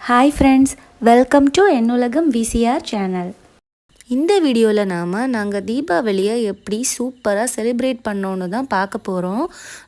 Hi friends, welcome to என்னுலகம் VCR channel. இந்த வீடியோவில் நாங்கள் தீபாவளியை எப்படி சூப்பராக செலிப்ரேட் பண்ணோன்னு தான் பார்க்க போகிறோம்.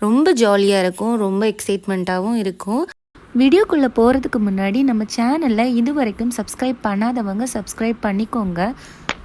ரொம்ப ஜாலியாக இருக்கும், ரொம்ப எக்ஸைட்மெண்ட்டாகவும் இருக்கும். வீடியோக்குள்ளே போகிறதுக்கு முன்னாடி நம்ம சேனலில் இது வரைக்கும் சப்ஸ்கிரைப் பண்ணாதவங்க சப்ஸ்கிரைப் பண்ணிக்கோங்க.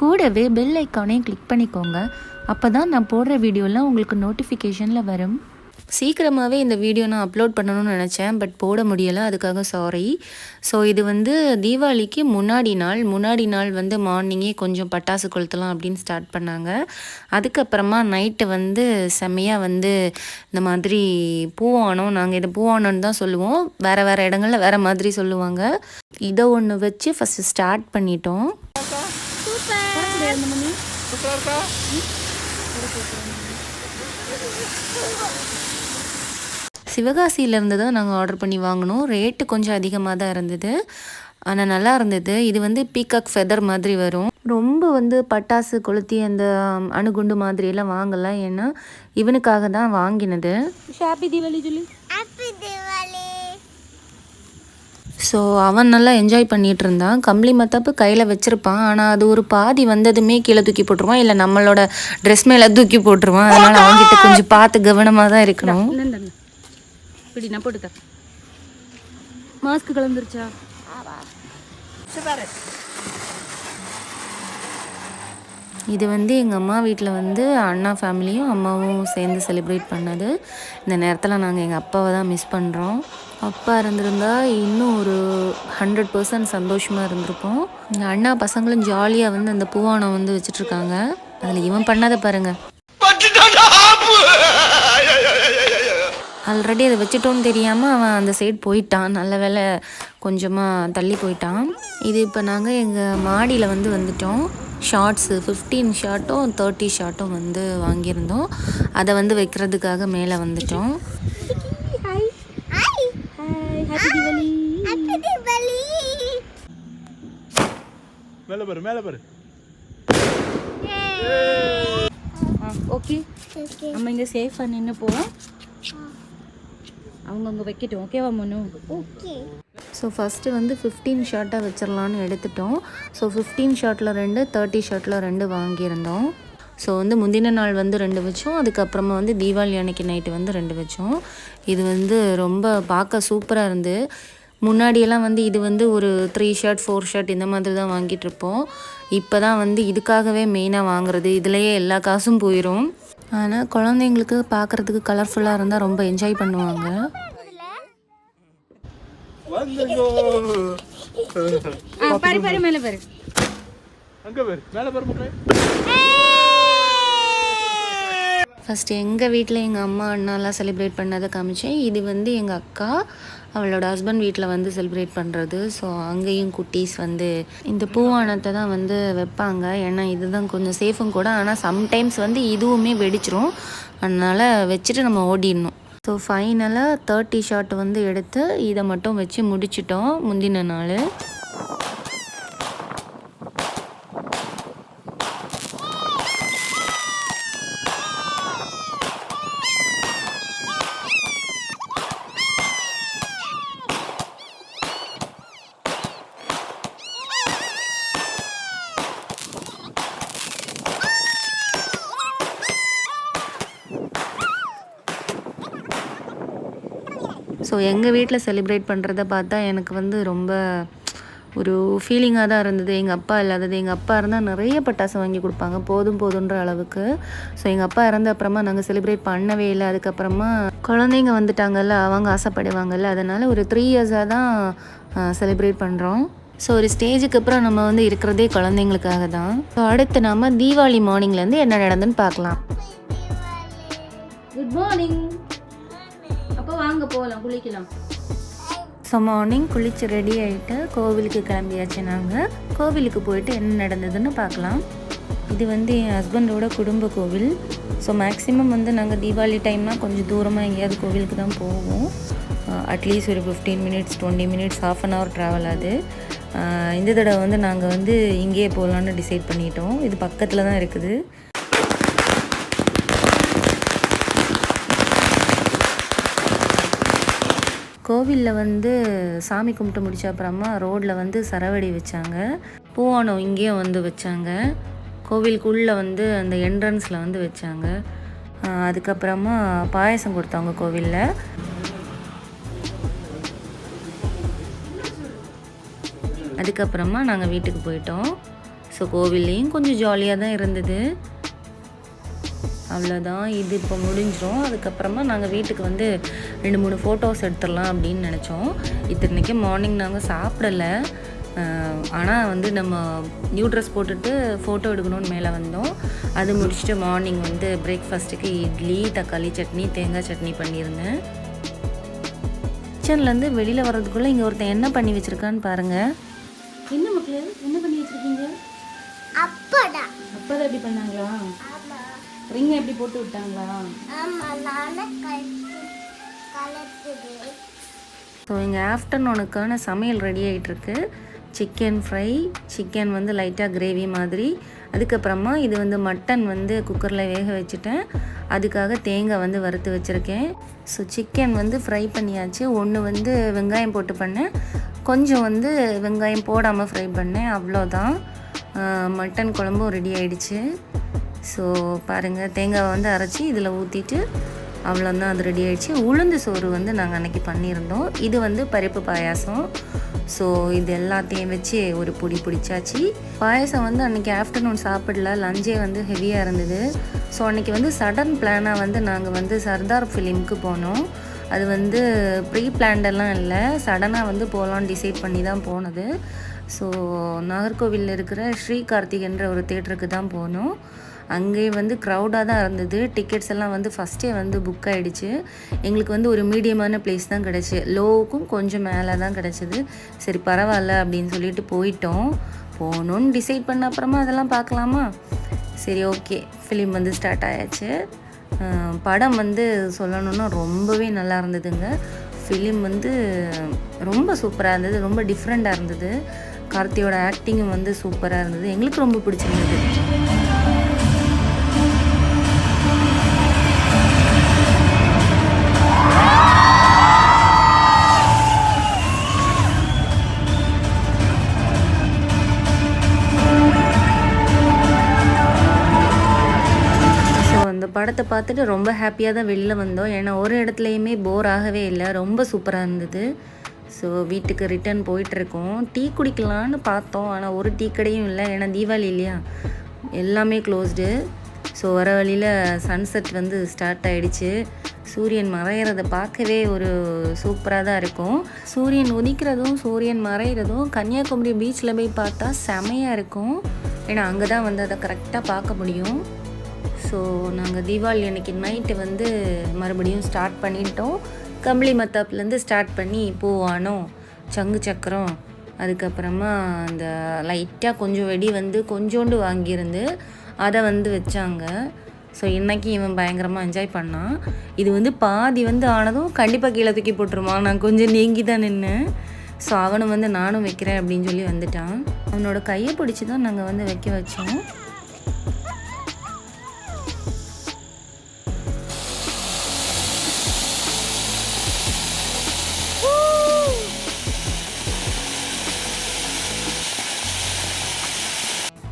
கூடவே பெல் ஐக்கானையும் கிளிக் பண்ணிக்கோங்க. அப்போ தான் நான் போடுற வீடியோலாம் உங்களுக்கு நோட்டிஃபிகேஷனில் வரும். சீக்கிரமாகவே இந்த வீடியோ நான் அப்லோட் பண்ணணும்னு நினச்சேன், பட் போட முடியலை, அதுக்காக சாரி. ஸோ இது தீபாவளிக்கு முன்னாடி நாள் மார்னிங்கே கொஞ்சம் பட்டாசு கொளுத்தலாம் அப்படின்னு ஸ்டார்ட் பண்ணாங்க. அதுக்கப்புறமா நைட்டு செம்மையாக இந்த மாதிரி பூவானம், நாங்கள் இதை பூவானம்னு தான் சொல்லுவோம், வேறு இடங்களில் வேறு மாதிரி சொல்லுவாங்க. இதை ஒன்று வச்சு ஃபஸ்ட்டு ஸ்டார்ட் பண்ணிட்டோம். சிவகாசியிலேருந்து தான் நாங்கள் ஆர்டர் பண்ணி வாங்கினோம். ரேட்டு கொஞ்சம் அதிகமாக தான் இருந்தது, ஆனால் நல்லா இருந்தது. இது பீகாக் ஃபெதர் மாதிரி வரும். ரொம்ப பட்டாசு கொளுத்தி அந்த அணுகுண்டு மாதிரியெல்லாம் வாங்கலை, ஏன்னா இவனுக்காக தான் வாங்கினது. ஸோ அவன் நல்லா என்ஜாய் பண்ணிகிட்டு இருந்தான். கம்பளி மத்தாப்பு கையில் வச்சுருப்பான், ஆனால் அது ஒரு பாதி வந்ததுமே கீழே தூக்கி போட்டுருவான், இல்லை நம்மளோட ட்ரெஸ் மேலே தூக்கி போட்டுருவான். அதனால் அவன்கிட்ட கொஞ்சம் பார்த்து கவனமாக தான் இருக்கணும். இப்படி நான் போட்டுக்க. மாஸ்க் கலந்துருச்சா? இது எங்கள் அம்மா வீட்டில் அண்ணா ஃபேமிலியும் அம்மாவும் சேர்ந்து செலிப்ரேட் பண்ணது. இந்த நேரத்தில் நாங்கள் எங்கள் அப்பாவை தான் மிஸ் பண்ணுறோம். அப்பா இருந்திருந்தா இன்னும் ஒரு 100% சந்தோஷமாக இருந்திருப்போம். எங்கள் அண்ணா பசங்களும் ஜாலியாக அந்த பூவானம் வச்சிட்ருக்காங்க. அதில் இவன் பண்ணாத பாருங்கள். ஆல்ரெடி அதை வச்சுட்டோன்னு தெரியாமல் அவன் அந்த சைடு போயிட்டான். நல்ல வேலை கொஞ்சமாக தள்ளி போயிட்டான். இது இப்போ நாங்கள் எங்கள் மாடியில் வந்துட்டோம். ஷார்ட்ஸு 15 ஷார்ட்டும் 30 ஷார்ட்டும் வாங்கியிருந்தோம். அதை வைக்கிறதுக்காக மேலே வந்துட்டோம். ஓகே, நம்ம இங்கே சேஃபாக நின்று போவோம். அவங்க வைக்கட்டும். ஓகேவா மனு? ஓகே. ஸோ ஃபஸ்ட்டு 15 ஷார்ட்டாக வச்சிடலான்னு எடுத்துட்டோம். ஸோ 15 ஷார்ட்டில் 2, 30 ஷார்ட்டில் 2 வாங்கியிருந்தோம். ஸோ முந்தின நாள் 2 வச்சோம். அதுக்கப்புறமா தீபாவளி அன்னைக்கு நைட்டு 2 வச்சோம். இது ரொம்ப பார்க்க சூப்பராக இருந்து. முன்னாடியெல்லாம் இது ஒரு 3 ஷார்ட் 4 ஷார்ட் இந்த மாதிரி தான் வாங்கிட்டுருப்போம். இப்போ தான் இதுக்காகவே மெயினாக வாங்குறது. இதுலேயே எல்லா காசும் போயிடும். ஆனால் குழந்தைங்களுக்கு பார்க்குறதுக்கு கலர்ஃபுல்லாக இருந்தால் ரொம்ப என்ஜாய் பண்ணுவாங்க. ஃபஸ்ட்டு எங்கள் வீட்டில் எங்கள் அம்மா அண்ணாலாம் செலிப்ரேட் பண்ணதை காமிச்சேன். இது எங்கள் அக்கா அவளோட ஹஸ்பண்ட் வீட்டில் செலிப்ரேட் பண்ணுறது. ஸோ அங்கேயும் குட்டீஸ் இந்த பூவானத்தை தான் வைப்பாங்க, ஏன்னா இதுதான் கொஞ்சம் சேஃபும் கூட. ஆனால் சம்டைம்ஸ் இதுவுமே வெடிச்சிரும், அதனால் வச்சுட்டு நம்ம ஓடிடணும். ஸோ ஃபைனலாக 30 ஷாட் எடுத்து இதை மட்டும் வச்சு முடிச்சிட்டோம் முந்தின நாள். ஸோ எங்கள் வீட்டில் செலிப்ரேட் பண்ணுறத பார்த்தா எனக்கு ரொம்ப ஒரு ஃபீலிங்காக தான் இருந்தது. எங்கள் அப்பா இல்லாதது. எங்கள் அப்பா இருந்தால் நிறைய பட்டாசு வாங்கி கொடுப்பாங்க, போதுன்ற அளவுக்கு. ஸோ எங்கள் அப்பா இறந்த அப்புறமா நாங்கள் செலிப்ரேட் பண்ணவே இல்லை. அதுக்கப்புறமா குழந்தைங்க வந்துட்டாங்கல்ல, அவங்க ஆசைப்படுவாங்கல்ல, அதனால் ஒரு 3 இயர்ஸாக தான் செலிப்ரேட் பண்ணுறோம். ஸோ ஒரு ஸ்டேஜுக்கு அப்புறம் நம்ம இருக்கிறதே குழந்தைங்களுக்காக தான். ஸோ அடுத்து நம்ம தீபாவளி மார்னிங்லேருந்து என்ன நடந்துன்னு பார்க்கலாம். Good morning. அப்போ வாங்க போகலாம், குளிக்கலாம். ஸோ மார்னிங் குளிச்சு ரெடி ஆகிட்டு கோவிலுக்கு கிளம்பியாச்சு. நாங்கள் கோவிலுக்கு போயிட்டு என்ன நடந்ததுன்னு பார்க்கலாம். இது என் ஹஸ்பண்டோட குடும்ப கோவில். ஸோ மேக்ஸிமம் நாங்கள் தீபாவளி டைம்னால் கொஞ்சம் தூரமாக எங்கேயாவது கோவிலுக்கு தான் போவோம். அட்லீஸ்ட் ஒரு 15 minutes 20 minutes ½ an hour travel ஆகுது. இந்த தடவை நாங்கள் இங்கேயே போகலான்னு டிசைட் பண்ணிட்டோம். இது பக்கத்தில் தான் இருக்குது. கோவிலில் வந்து சாமி கும்பிட்டு முடிச்ச அப்புறமா ரோட்டில் வந்து சரவெடி வச்சாங்க. பூவானம் இங்கேயும் வந்து வச்சாங்க. கோவிலுக்குள்ளே வந்து அந்த என்ட்ரன்ஸில் வந்து வச்சாங்க. அதுக்கப்புறமா பாயசம் கொடுத்தாங்க கோவிலில். அதுக்கப்புறமா நாங்கள் வீட்டுக்கு போயிட்டோம். ஸோ கோவில்லையும் கொஞ்சம் ஜாலியாக தான் இருந்தது. அவ்வளோதான், இது இப்போ முடிஞ்சிடும். அதுக்கப்புறமா நாங்கள் வீட்டுக்கு வந்து 2-3 ஃபோட்டோஸ் எடுத்துடலாம் அப்படின்னு நினச்சோம். இத்தனைக்கு மார்னிங் நாங்கள் சாப்பிடலை. ஆனால் வந்து நம்ம நியூ ட்ரெஸ் போட்டுட்டு ஃபோட்டோ எடுக்கணும்னு மேலே வந்தோம். அது முடிச்சுட்டு மார்னிங் வந்து பிரேக்ஃபாஸ்ட்டுக்கு இட்லி, தக்காளி சட்னி, தேங்காய் சட்னி பண்ணியிருந்தேன். கிச்சன்லேருந்து வெளியில் வர்றதுக்குள்ளே இங்கே ஒருத்தன் என்ன பண்ணி வச்சுருக்கான்னு பாருங்கள். என்ன மக்களே, என்ன பண்ணி வச்சுருக்கீங்க? அப்படா அப்பதான் எப்படி பண்ணாங்களா? ரிங் எப்படி போட்டு விட்டாங்களா? ஸோ இங்கே ஆஃப்டர்நூனுக்கான சமையல் ரெடி ஆகிட்டுருக்கு. சிக்கன் ஃப்ரை, சிக்கன் வந்து லைட்டாக கிரேவி மாதிரி. அதுக்கப்புறமா இது வந்து மட்டன் வந்து குக்கரில் வேக வச்சுட்டேன். அதுக்காக தேங்காய் வந்து வறுத்து வச்சுருக்கேன். ஸோ சிக்கன் வந்து ஃப்ரை பண்ணியாச்சு. ஒன்று வந்து வெங்காயம் போட்டு பண்ணேன், கொஞ்சம் வந்து வெங்காயம் போடாமல் ஃப்ரை பண்ணேன். அவ்வளோதான், மட்டன் குழம்பும் ரெடி ஆகிடுச்சு. ஸோ பாருங்கள், தேங்காவை வந்து அரைச்சி இதில் ஊற்றிட்டு அவ்வளோதான், அது ரெடி ஆகிடுச்சு. உளுந்து சோறு வந்து நாங்கள் அன்றைக்கி பண்ணியிருந்தோம். இது வந்து பருப்பு பாயாசம். ஸோ இது எல்லாத்தையும் வச்சு ஒரு பொடி பிடிச்சாச்சு. பாயாசம் வந்து அன்றைக்கி ஆஃப்டர்நூன் சாப்பிடல, லஞ்சே வந்து ஹெவியாக இருந்தது. ஸோ அன்றைக்கி வந்து சடன் பிளானாக வந்து நாங்கள் வந்து சர்தார் ஃபிலிமுக்கு போனோம். அது வந்து ப்ரீ பிளான்டெல்லாம் இல்லை, சடனாக வந்து போகலான்னு டிசைட் பண்ணி தான் போனது. ஸோ நாகர்கோவிலில் இருக்கிற ஸ்ரீ கார்த்திகன்ற ஒரு தேட்டருக்கு தான் போனோம். அங்கே வந்து க்ரௌடாக தான் இருந்தது. டிக்கெட்ஸ் எல்லாம் வந்து ஃபஸ்ட்டே வந்து புக் ஆகிடுச்சு. எங்களுக்கு வந்து ஒரு மீடியமான ப்ளேஸ் தான் கிடச்சி, லோவுக்கும் கொஞ்சம் மேலே தான் கிடச்சிது. சரி பரவாயில்ல அப்படின்னு சொல்லிட்டு போகணுன்னு டிசைட் பண்ண அப்புறமா அதெல்லாம் பார்க்கலாமா. சரி ஓகே, ஃபிலிம் வந்து ஸ்டார்ட் ஆயாச்சு. படம் வந்து சொல்லணுன்னா ரொம்பவே நல்லா இருந்ததுங்க. ஃபிலிம் வந்து ரொம்ப சூப்பராக இருந்தது, ரொம்ப டிஃப்ரெண்ட்டாக இருந்தது. கார்த்தியோட ஆக்டிங்கும் வந்து சூப்பராக இருந்தது, எங்களுக்கு ரொம்ப பிடிச்சிருந்தது. அந்த படத்தை பார்த்துட்டு ரொம்ப ஹாப்பியாக தான் வெளியில் வந்தோம். ஏன்னா ஒரு இடத்துலையுமே போர் ஆகவே இல்லை, ரொம்ப சூப்பராக இருந்தது. ஸோ வீட்டுக்கு ரிட்டர்ன் போயிட்டுருக்கோம். டீ குடிக்கலான்னு பார்த்தோம், ஆனால் ஒரு டீ கடையும் இல்லை. ஏன்னா தீபாவளி இல்லையா, எல்லாமே க்ளோஸ்டு. ஸோ வர வழியில் சன்செட் வந்து ஸ்டார்ட் ஆகிடுச்சு. சூரியன் மறையிறதை பார்க்கவே ஒரு சூப்பராக தான் இருக்கும். சூரியன் உதிக்கிறதும் சூரியன் மறைகிறதும் கன்னியாகுமரி பீச்சில் போய் பார்த்தா செமையாக இருக்கும். ஏன்னா அங்கே தான் வந்து அதை கரெக்டாக பார்க்க முடியும். ஸோ நாங்கள் தீபாவளி அன்றைக்கி நைட்டு வந்து மறுபடியும் ஸ்டார்ட் பண்ணிட்டோம். கம்பளி மத்தாப்புலேருந்து ஸ்டார்ட் பண்ணி பூவானம், சங்கு சக்கரம், அதுக்கப்புறமா அந்த லைட்டாக கொஞ்சம் வெடி வந்து கொஞ்சோண்டு வாங்கியிருந்து அதை வந்து வச்சாங்க. ஸோ இன்றைக்கி இவன் பயங்கரமாக என்ஜாய் பண்ணான். இது வந்து பாதி வந்து ஆனதும் கண்டிப்பாக கீழே தூக்கி போட்டுருவான். நான் கொஞ்சம் நீங்கி தான் நின்னேன். ஸோ அவனும் வந்து நானும் வைக்கிறேன் அப்படின்னு சொல்லி வந்துட்டான். அவனோட கையை பிடிச்சி தான் நாங்கள் வந்து வைக்க வச்சோம்.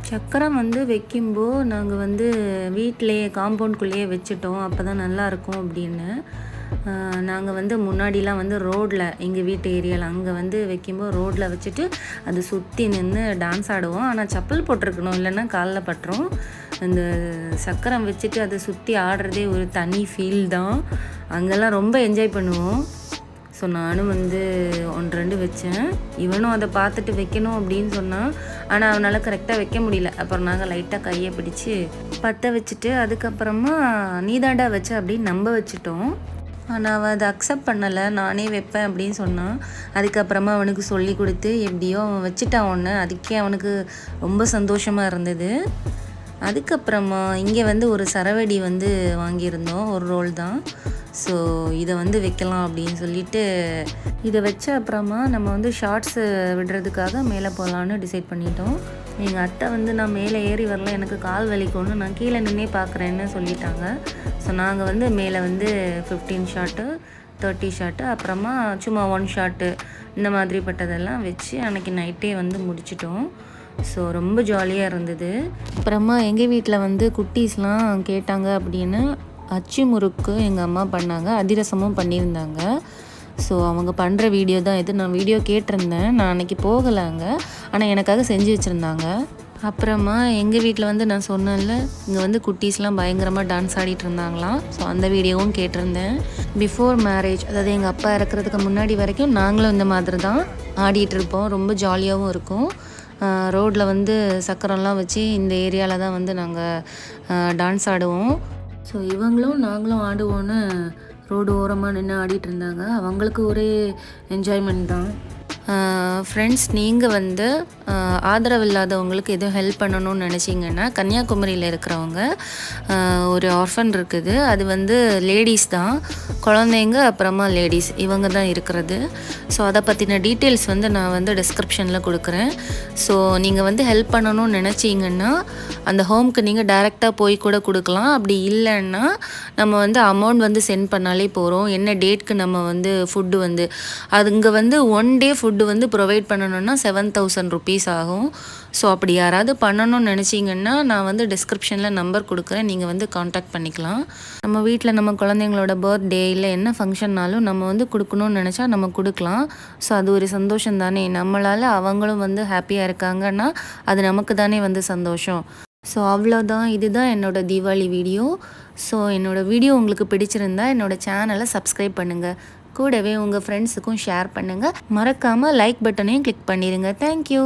சக்கரம் வந்து வைக்கும்போது நாங்கள் வந்து வீட்டிலையே காம்பவுண்ட்குள்ளேயே வச்சுட்டோம், அப்போ தான் நல்லாயிருக்கும் அப்படின்னு. நாங்கள் வந்து முன்னாடிலாம் வந்து ரோட்டில், எங்கள் வீட்டு ஏரியாவில் அங்கே வந்து வைக்கும்போது ரோட்டில் வச்சுட்டு அது சுற்றி நின்று டான்ஸ் ஆடுவோம். ஆனால் செப்பல் போட்டிருக்கணும், இல்லைன்னா காலில் பட்டுரும். அந்த சக்கரம் வச்சுட்டு அதை சுற்றி ஆடுறதே ஒரு தனி ஃபீல் தான். அங்கெல்லாம் ரொம்ப என்ஜாய் பண்ணுவோம். ஸோ நானும் வந்து 1-2 வச்சேன். இவனும் அதை பார்த்துட்டு வைக்கணும் அப்படின்னு சொன்னான். ஆனால் அவனால் கரெக்டாக வைக்க முடியல. அப்புறம் நாங்கள் லைட்டாக கையை பிடிச்சி பற்ற வச்சுட்டு அதுக்கப்புறமா நீதாண்டா வச்ச அப்படின்னு நம்ப வச்சுட்டோம். ஆனால் அவன் அதை அக்செப்ட் பண்ணலை, நானே வைப்பேன் அப்படின்னு சொன்னான். அதுக்கப்புறமா அவனுக்கு சொல்லி கொடுத்து எப்படியோ அவன் வச்சுட்டான் ஒன்று. அதுக்கே அவனுக்கு ரொம்ப சந்தோஷமாக இருந்தது. அதுக்கப்புறமா இங்கே வந்து ஒரு சரவெடி வந்து வாங்கியிருந்தோம், ஒரு ரோல் தான். ஸோ இதை வந்து வைக்கலாம் அப்படின்னு சொல்லிட்டு இதை வச்ச அப்புறமா நம்ம வந்து ஷார்ட்ஸு விடுறதுக்காக மேலே போகலான்னு டிசைட் பண்ணிட்டோம். எங்கள் அத்தை வந்து நான் மேலே ஏறி வரல, எனக்கு கால் வலிக்கும்னு, நான் கீழே நின்னே பார்க்குறேன்னு சொல்லிட்டாங்க. ஸோ நாங்கள் வந்து மேலே வந்து 15 ஷாட்டு 30 ஷாட்டு, அப்புறமா சும்மா 1 ஷாட்டு இந்த மாதிரிப்பட்டதெல்லாம் வச்சு அன்றைக்கி நைட்டே வந்து முடிச்சிட்டோம். ஸோ ரொம்ப ஜாலியாக இருந்தது. அப்புறமா எங்கள் வீட்டில் வந்து குட்டீஸ்லாம் கேட்டாங்க அப்படின்னு அச்சு முறுக்கு எங்கள் அம்மா பண்ணாங்க, அதிரசமும் பண்ணியிருந்தாங்க. ஸோ அவங்க பண்ணுற வீடியோ தான் இது. நான் வீடியோ கேட்டிருந்தேன், நான் அன்றைக்கி போகலைங்க, ஆனால் எனக்காக செஞ்சு வச்சுருந்தாங்க. அப்புறமா எங்கள் வீட்டில் வந்து நான் சொன்னேன்ல, இங்கே வந்து குட்டீஸ்லாம் பயங்கரமாக டான்ஸ் ஆடிட்டு இருந்தாங்களாம். ஸோ அந்த வீடியோவும் கேட்டிருந்தேன். பிஃபோர் மேரேஜ், அதாவது எங்கள் அப்பா இறக்குறதுக்கு முன்னாடி வரைக்கும் நாங்களும் இந்த மாதிரி தான் ஆடிட்டுருப்போம். ரொம்ப ஜாலியாகவும் இருக்கும். ரோட்டில் வந்து சக்கரம்லாம் வச்சு இந்த ஏரியாவில் தான் வந்து நாங்கள் டான்ஸ் ஆடுவோம். ஸோ இவங்களும் நாங்களும் ஆடுவோன்னு ரோடு ஓரமாக நின்று ஆடிட்டு இருந்தாங்க. அவங்களுக்கு ஒரே என்ஜாய்மெண்ட் தான். ஃப்ரெண்ட்ஸ், நீங்கள் வந்து ஆதரவு இல்லாதவங்களுக்கு எதுவும் ஹெல்ப் பண்ணணும்னு நினச்சிங்கன்னா, கன்னியாகுமரியில் இருக்கிறவங்க ஒரு ஆர்ஃபன் இருக்குது. அது வந்து லேடிஸ் தான், குழந்தைங்க அப்புறமா லேடிஸ் இவங்க தான் இருக்கிறது. ஸோ அதை பற்றின டீட்டெயில்ஸ் வந்து நான் வந்து டிஸ்கிரிப்ஷனில் கொடுக்குறேன். ஸோ நீங்கள் வந்து ஹெல்ப் பண்ணணும்னு நினச்சிங்கன்னா அந்த ஹோம்க்கு நீங்கள் டைரெக்டாக போய் கூட கொடுக்கலாம். அப்படி இல்லைன்னா நம்ம வந்து அமௌண்ட் வந்து சென்ட் பண்ணாலே போகிறோம். என்ன டேட்க்கு நம்ம வந்து ஃபுட்டு வந்து அது இங்கே வந்து 1 டே ஃபுட்டு வந்து ப்ரொவைட் பண்ணணுன்னா 7000 rupees ஆகும். ஸோ அப்படி யாராவது பண்ணணும்னு நினச்சிங்கன்னா நான் வந்து டிஸ்கிரிப்ஷனில் நம்பர் கொடுக்குறேன், நீங்கள் வந்து காண்டாக்ட் பண்ணிக்கலாம். நம்ம வீட்டில் நம்ம குழந்தைங்களோட பர்த்டே இல்லை என்ன ஃபங்க்ஷன்னாலும் நம்ம வந்து கொடுக்கணும்னு நினச்சா நம்ம கொடுக்கலாம். ஸோ அது ஒரு சந்தோஷம் தானே, நம்மளால் அவங்களும் வந்து ஹாப்பியாக இருக்காங்கன்னா அது நமக்கு தானே வந்து சந்தோஷம். ஸோ அவ்வளோதான், இதுதான் என்னோடய தீபாவளி வீடியோ. ஸோ என்னோடய வீடியோ உங்களுக்கு பிடிச்சிருந்தா என்னோடய சேனலை சப்ஸ்கிரைப் பண்ணுங்கள், கூடவே உங்கள் ஃப்ரெண்ட்ஸுக்கும் ஷேர் பண்ணுங்கள், மறக்காமல் லைக் பட்டனையும் கிளிக் பண்ணிடுங்க. தேங்க்யூ.